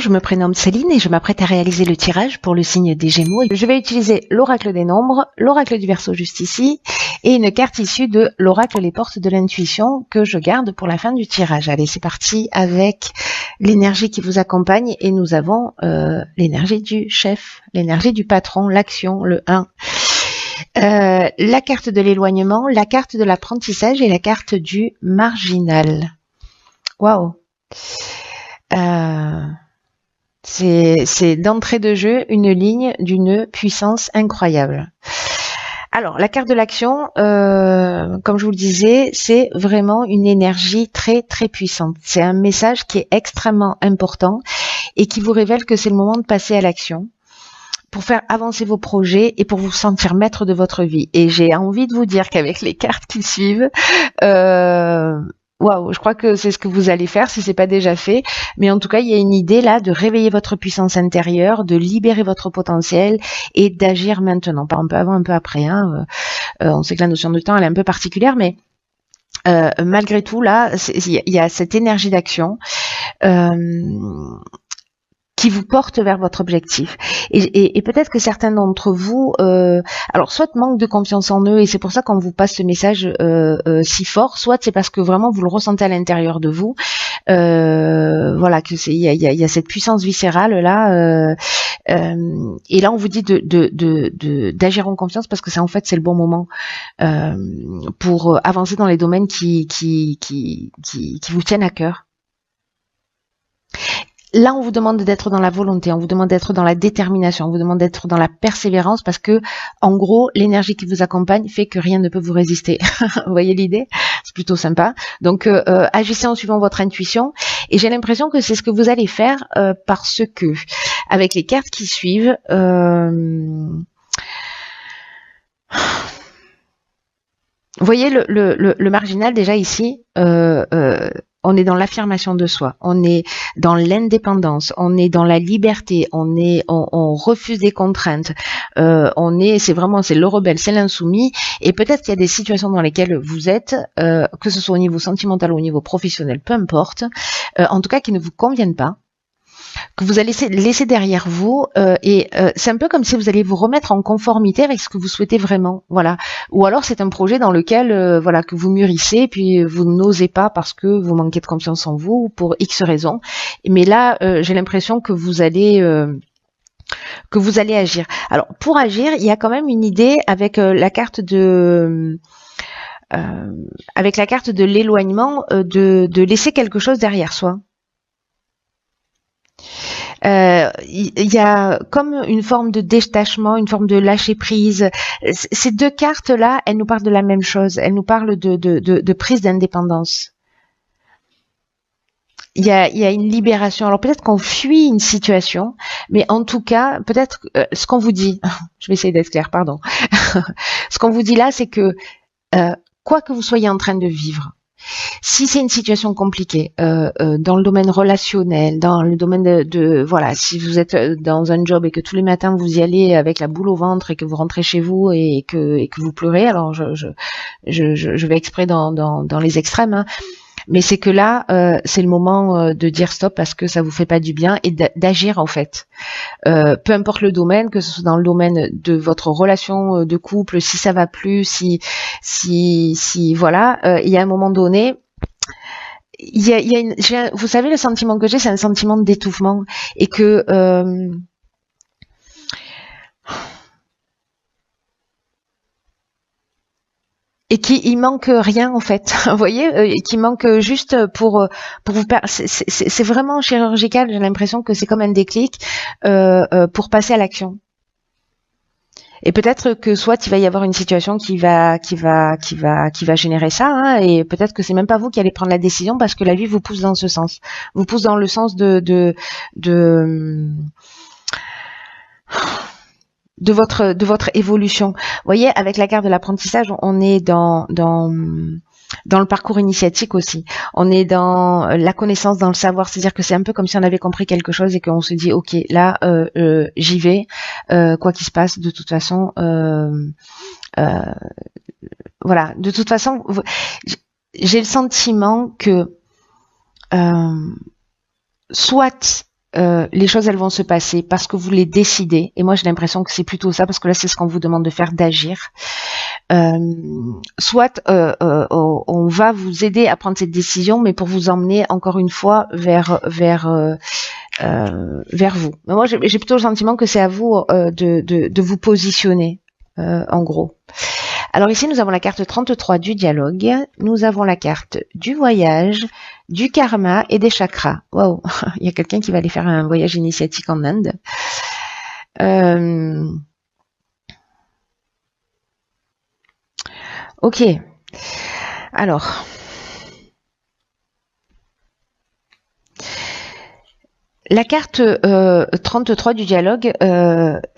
je me prénomme Céline et je m'apprête à réaliser le tirage pour le signe des Gémeaux. Je vais utiliser l'oracle des nombres, l'oracle du Verseau juste ici, et une carte issue de l'oracle Les Portes de l'Intuition que je garde pour la fin du tirage. Allez, c'est parti avec l'énergie qui vous accompagne et nous avons l'énergie du chef, l'énergie du patron, l'action, le 1. La carte de l'éloignement, la carte de l'apprentissage et la carte du marginal. Waouh! C'est d'entrée de jeu une ligne d'une puissance incroyable. Alors, la carte de l'action, comme je vous le disais, c'est vraiment une énergie très très puissante. C'est un message qui est extrêmement important et qui vous révèle que c'est le moment de passer à l'action pour faire avancer vos projets et pour vous sentir maître de votre vie. Et j'ai envie de vous dire qu'avec les cartes qui suivent, waouh, je crois que c'est ce que vous allez faire si c'est pas déjà fait. Mais en tout cas, il y a une idée là de réveiller votre puissance intérieure, de libérer votre potentiel et d'agir maintenant. Pas un peu avant, un peu après. Hein. On sait que la notion de temps, elle est un peu particulière, mais malgré tout, là, il y a cette énergie d'action. Qui vous porte vers votre objectif. Et peut-être que certains d'entre vous, alors soit manquent de confiance en eux, et c'est pour ça qu'on vous passe ce message si fort, soit c'est parce que vraiment vous le ressentez à l'intérieur de vous. Voilà, que il y a cette puissance viscérale là. Et là, on vous dit d'agir en confiance parce que c'est en fait c'est le bon moment pour avancer dans les domaines qui vous tiennent à cœur. Là, on vous demande d'être dans la volonté, on vous demande d'être dans la détermination, on vous demande d'être dans la persévérance parce que, en gros, l'énergie qui vous accompagne fait que rien ne peut vous résister. Vous voyez l'idée? C'est plutôt sympa. Donc, agissez en suivant votre intuition. Et j'ai l'impression que c'est ce que vous allez faire parce que, avec les cartes qui suivent, vous voyez le marginal déjà ici. On est dans l'affirmation de soi, on est dans l'indépendance, on est dans la liberté, on refuse des contraintes, c'est le rebelle, c'est l'insoumis, et peut-être qu'il y a des situations dans lesquelles vous êtes, que ce soit au niveau sentimental ou au niveau professionnel, peu importe, en tout cas qui ne vous conviennent pas, que vous allez laisser derrière vous, c'est un peu comme si vous alliez vous remettre en conformité avec ce que vous souhaitez vraiment, voilà. Ou alors c'est un projet dans lequel, voilà, que vous mûrissez, puis vous n'osez pas parce que vous manquez de confiance en vous, pour X raisons. Mais là, j'ai l'impression que vous allez agir. Alors pour agir, il y a quand même une idée avec la carte de l'éloignement, de laisser quelque chose derrière soi. Il y a comme une forme de détachement, une forme de lâcher prise. Ces deux cartes-là, elles nous parlent de la même chose. Elles nous parlent de prise d'indépendance. Il y a une libération. Alors peut-être qu'on fuit une situation, mais en tout cas, peut-être ce qu'on vous dit, je vais essayer d'être claire, pardon. Ce qu'on vous dit là, c'est que quoi que vous soyez en train de vivre, si c'est une situation compliquée dans le domaine relationnel, dans le domaine voilà, si vous êtes dans un job et que tous les matins vous y allez avec la boule au ventre et que vous rentrez chez vous et que vous pleurez, alors je vais exprès dans les extrêmes, hein, mais c'est que là c'est le moment de dire stop parce que ça vous fait pas du bien et d'agir en fait. Peu importe le domaine, que ce soit dans le domaine de votre relation de couple, si ça va plus, si voilà, il y a un moment donné, vous savez, le sentiment que j'ai, c'est un sentiment d'étouffement et que il manque rien en fait, vous voyez, qui manque juste pour vous c'est vraiment chirurgical. J'ai l'impression que c'est comme un déclic pour passer à l'action. Et peut-être que soit il va y avoir une situation qui va générer ça, hein, et peut-être que c'est même pas vous qui allez prendre la décision parce que la vie vous pousse dans ce sens, vous pousse dans le sens de votre évolution. Vous voyez, avec la carte de l'apprentissage, on est dans le parcours initiatique aussi. On est dans la connaissance, dans le savoir. C'est-à-dire que c'est un peu comme si on avait compris quelque chose et qu'on se dit, ok, là, j'y vais, quoi qu'il se passe. De toute façon, voilà. De toute façon, j'ai le sentiment que soit les choses elles vont se passer parce que vous les décidez. Et moi j'ai l'impression que c'est plutôt ça, parce que là c'est ce qu'on vous demande de faire, d'agir. Soit on va vous aider à prendre cette décision, mais pour vous emmener encore une fois vers vous. Mais moi j'ai plutôt le sentiment que c'est à vous de vous positionner en gros. Alors ici, nous avons la carte 33 du dialogue, nous avons la carte du voyage, du karma et des chakras. Waouh, il y a quelqu'un qui va aller faire un voyage initiatique en Inde. Ok, alors... La carte 33 du dialogue,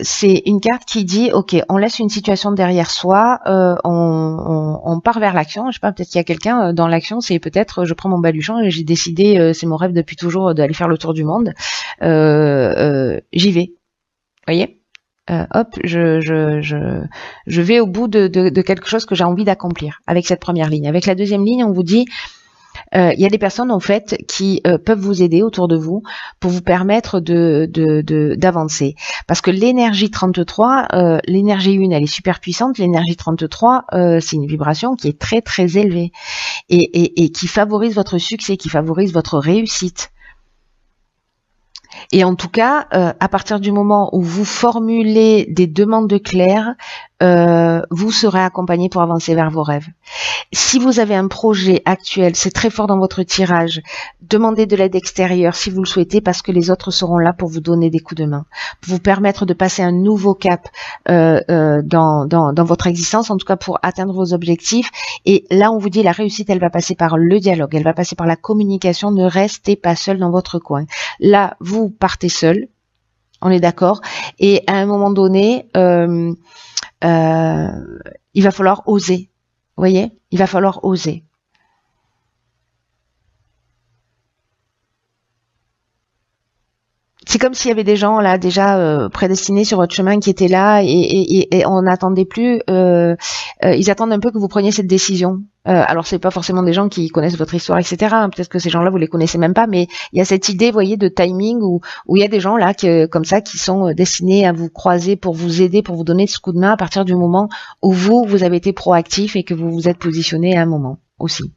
c'est une carte qui dit, ok, on laisse une situation derrière soi, on part vers l'action. Je sais pas, peut-être qu'il y a quelqu'un dans l'action, c'est peut-être, je prends mon baluchon et j'ai décidé, c'est mon rêve depuis toujours d'aller faire le tour du monde. J'y vais, voyez. Hop, je vais au bout de quelque chose que j'ai envie d'accomplir avec cette première ligne. Avec la deuxième ligne, on vous dit, il y a des personnes en fait qui peuvent vous aider autour de vous pour vous permettre d'avancer, parce que l'énergie 33, l'énergie 1 elle est super puissante, l'énergie 33 c'est une vibration qui est très très élevée et qui favorise votre succès, qui favorise votre réussite. Et en tout cas, à partir du moment où vous formulez des demandes claires, vous serez accompagné pour avancer vers vos rêves. Si vous avez un projet actuel, c'est très fort dans votre tirage, demandez de l'aide extérieure si vous le souhaitez, parce que les autres seront là pour vous donner des coups de main, pour vous permettre de passer un nouveau cap dans votre existence, en tout cas pour atteindre vos objectifs. Et là, on vous dit, la réussite, elle va passer par le dialogue, elle va passer par la communication. Ne restez pas seul dans votre coin. Là, vous partez seul, on est d'accord, et à un moment donné, il va falloir oser. Vous voyez, il va falloir oser. C'est comme s'il y avait des gens là déjà prédestinés sur votre chemin qui étaient là et on n'attendait plus. Ils attendent un peu que vous preniez cette décision. Alors c'est pas forcément des gens qui connaissent votre histoire, etc. Peut-être que ces gens-là vous les connaissez même pas, mais il y a cette idée, vous voyez, de timing où il y a des gens là comme ça qui sont destinés à vous croiser pour vous aider, pour vous donner ce coup de main à partir du moment où vous avez été proactif et que vous vous êtes positionné à un moment aussi. Vous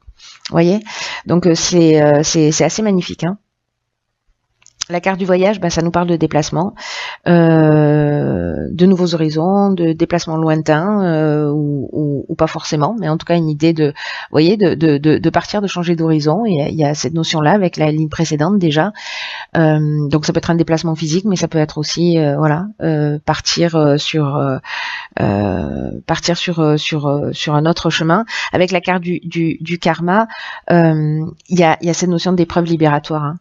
voyez, donc c'est assez magnifique, hein. La carte du voyage, ça nous parle de déplacement, de nouveaux horizons, de déplacements lointains ou pas forcément, mais en tout cas une idée de, vous voyez, de partir, de changer d'horizon. Il y a cette notion-là avec la ligne précédente déjà. Donc ça peut être un déplacement physique, mais ça peut être aussi, partir sur un autre chemin. Avec la carte du karma, il y a cette notion d'épreuve libératoire, hein.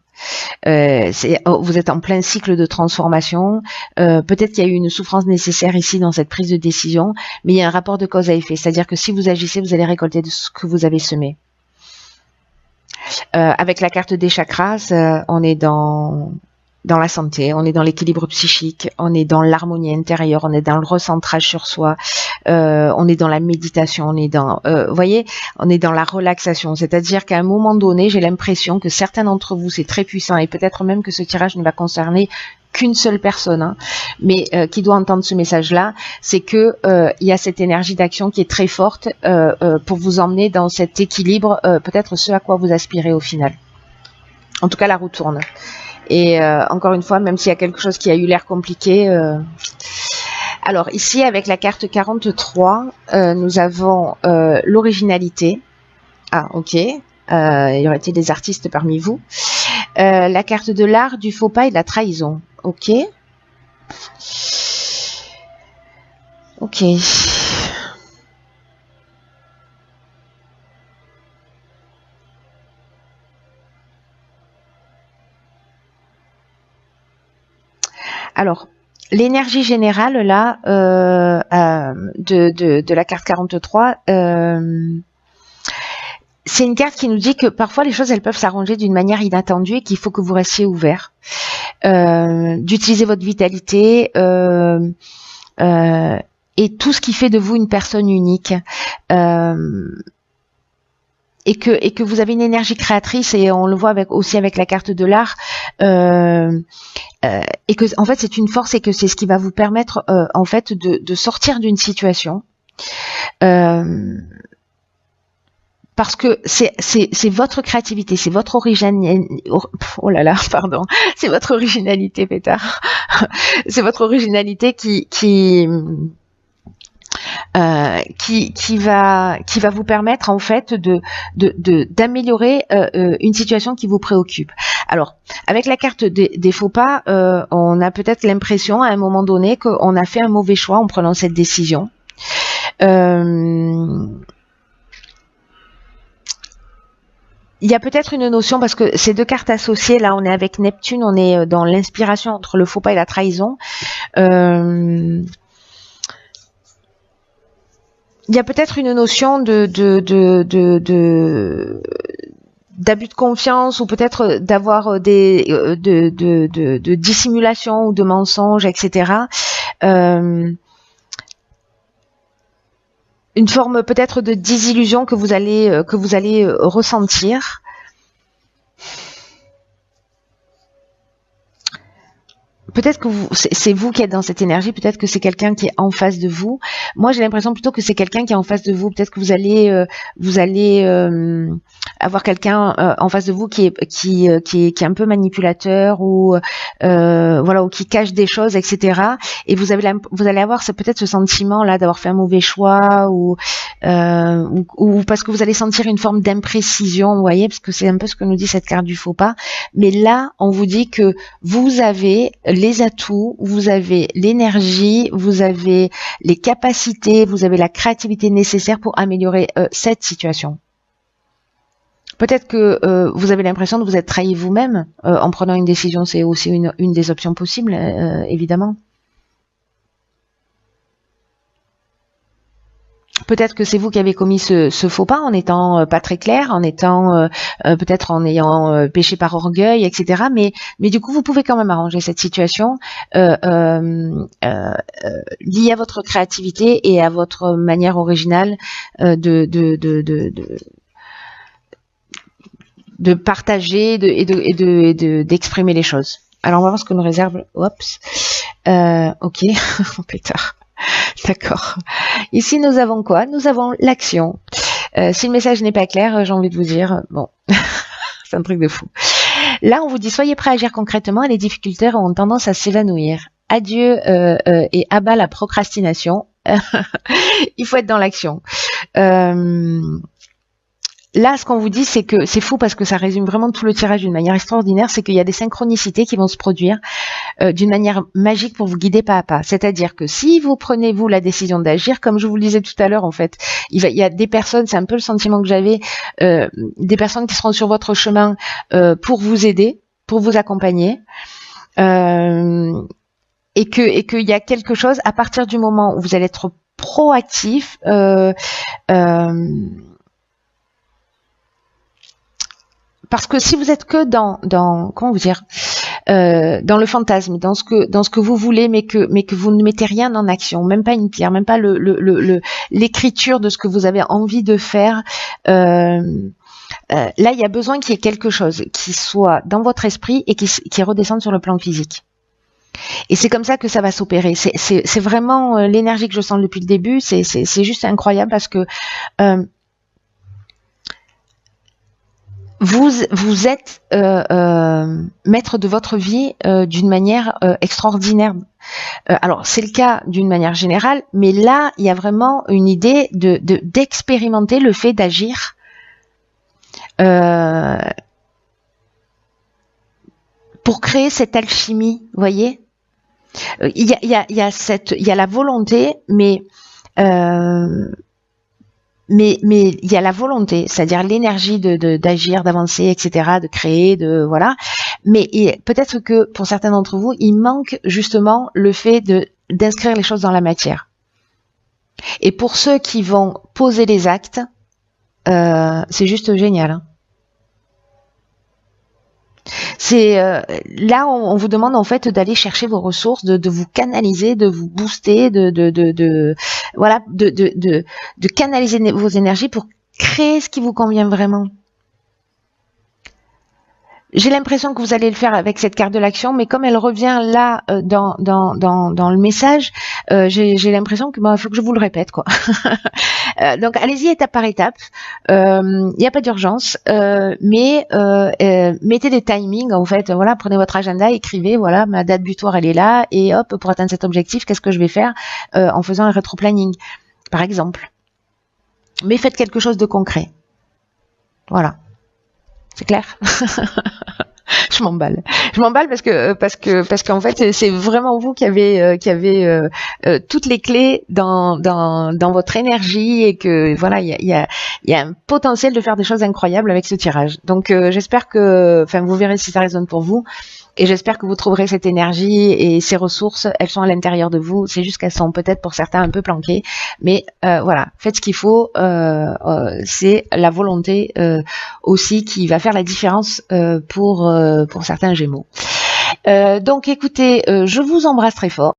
Vous êtes en plein cycle de transformation, peut-être qu'il y a eu une souffrance nécessaire ici dans cette prise de décision, mais il y a un rapport de cause à effet, c'est-à-dire que si vous agissez, vous allez récolter de ce que vous avez semé. Avec la carte des chakras, on est dans la santé, on est dans l'équilibre psychique, on est dans l'harmonie intérieure, on est dans le recentrage sur soi, on est dans la méditation, on est dans, voyez, on est dans la relaxation. C'est-à-dire qu'à un moment donné, j'ai l'impression que certains d'entre vous, c'est très puissant, et peut-être même que ce tirage ne va concerner qu'une seule personne, hein, mais qui doit entendre ce message-là, c'est que il y a cette énergie d'action qui est très forte pour vous emmener dans cet équilibre, peut-être ce à quoi vous aspirez au final. En tout cas, la roue tourne. Et encore une fois, même s'il y a quelque chose qui a eu l'air compliqué. Alors ici, avec la carte 43, nous avons l'originalité. Ah, ok. Il y aurait-il des artistes parmi vous. La carte de l'art, du faux pas et de la trahison. Ok. Ok. Alors, l'énergie générale là de la carte 43, c'est une carte qui nous dit que parfois les choses elles peuvent s'arranger d'une manière inattendue et qu'il faut que vous restiez ouvert, d'utiliser votre vitalité et tout ce qui fait de vous une personne unique. et que vous avez une énergie créatrice, et on le voit aussi avec la carte de l'art, et que en fait c'est une force, et que c'est ce qui va vous permettre en fait de sortir d'une situation, parce que c'est votre créativité, c'est votre originalité. Oh là là, pardon, c'est votre originalité, pétard. C'est votre originalité qui va vous permettre en fait d'améliorer une situation qui vous préoccupe. Alors, avec la carte des faux pas, on a peut-être l'impression à un moment donné qu'on a fait un mauvais choix en prenant cette décision. Il y a peut-être une notion, parce que ces deux cartes associées, là on est avec Neptune, on est dans l'inspiration entre le faux pas et la trahison. Il y a peut-être une notion d'abus de confiance, ou peut-être d'avoir de dissimulation ou de mensonges, etc. Une forme peut-être de désillusion que vous allez ressentir. Peut-être que c'est vous qui êtes dans cette énergie, peut-être que c'est quelqu'un qui est en face de vous. Moi, j'ai l'impression plutôt que c'est quelqu'un qui est en face de vous. Peut-être que vous allez avoir quelqu'un en face de vous qui est un peu manipulateur, ou voilà, ou qui cache des choses, etc. Et vous allez avoir peut-être ce sentiment là d'avoir fait un mauvais choix, ou parce que vous allez sentir une forme d'imprécision, vous voyez, parce que c'est un peu ce que nous dit cette carte du faux pas. Mais là, on vous dit que vous avez les atouts, vous avez l'énergie, vous avez les capacités, vous avez la créativité nécessaire pour améliorer cette situation. Peut-être que vous avez l'impression de vous être trahi vous-même en prenant une décision. C'est aussi une des options possibles, évidemment. Peut-être que c'est vous qui avez commis ce faux pas en étant pas très clair, en étant peut-être en ayant péché par orgueil, etc. Mais du coup, vous pouvez quand même arranger cette situation liée à votre créativité et à votre manière originale de partager et d'exprimer les choses. Alors on va voir ce que nous réserve. Oups. Ok. Pétard. D'accord. Ici, nous avons quoi? Nous avons l'action. Si le message n'est pas clair, j'ai envie de vous dire, bon, c'est un truc de fou. Là, on vous dit, soyez prêts à agir concrètement, et les difficultés ont tendance à s'évanouir. Adieu et abat la procrastination. Il faut être dans l'action. Là, ce qu'on vous dit, c'est que c'est fou, parce que ça résume vraiment tout le tirage d'une manière extraordinaire. C'est qu'il y a des synchronicités qui vont se produire d'une manière magique pour vous guider pas à pas. C'est-à-dire que si vous prenez, vous, la décision d'agir, comme je vous le disais tout à l'heure, en fait, il y a des personnes, c'est un peu le sentiment que j'avais, des personnes qui seront sur votre chemin pour vous aider, pour vous accompagner, et qu'il y a quelque chose, à partir du moment où vous allez être proactif, parce que si vous êtes que dans comment vous dire, dans le fantasme, dans ce que vous voulez, mais que vous ne mettez rien en action, même pas une pierre, même pas l'écriture de ce que vous avez envie de faire, là il y a besoin qu'il y ait quelque chose qui soit dans votre esprit et qui redescende sur le plan physique. Et c'est comme ça que ça va s'opérer. C'est vraiment l'énergie que je sens depuis le début. C'est juste incroyable, parce que vous êtes maître de votre vie d'une manière extraordinaire. Alors c'est le cas d'une manière générale, mais là il y a vraiment une idée d'expérimenter le fait d'agir pour créer cette alchimie, vous voyez. Il y a la volonté, mais il y a la volonté, c'est-à-dire l'énergie d'agir, d'avancer, etc., de créer, voilà. Mais peut-être que pour certains d'entre vous, il manque justement le fait d'inscrire les choses dans la matière. Et pour ceux qui vont poser les actes, c'est juste génial. Hein. Là, on vous demande en fait d'aller chercher vos ressources, de vous canaliser, de vous booster, voilà, de canaliser vos énergies pour créez ce qui vous convient vraiment. J'ai l'impression que vous allez le faire avec cette carte de l'action, mais comme elle revient là dans le message, j'ai l'impression que faut que je vous le répète, quoi. Donc allez-y étape par étape. Il n'y a pas d'urgence, mais mettez des timings. En fait, voilà, prenez votre agenda, écrivez. Voilà, ma date butoir elle est là, et hop, pour atteindre cet objectif, qu'est-ce que je vais faire en faisant un rétro-planning, par exemple. Mais faites quelque chose de concret. Voilà. C'est clair? Je m'emballe. Je m'emballe parce qu'en fait c'est vraiment vous qui avez toutes les clés dans votre énergie, et que voilà, il y a un potentiel de faire des choses incroyables avec ce tirage. Donc j'espère que, enfin, vous verrez si ça résonne pour vous. Et j'espère que vous trouverez cette énergie et ces ressources. Elles sont à l'intérieur de vous. C'est juste qu'elles sont peut-être pour certains un peu planquées. Mais voilà, faites ce qu'il faut. C'est la volonté aussi qui va faire la différence pour certains Gémeaux. Donc écoutez, je vous embrasse très fort.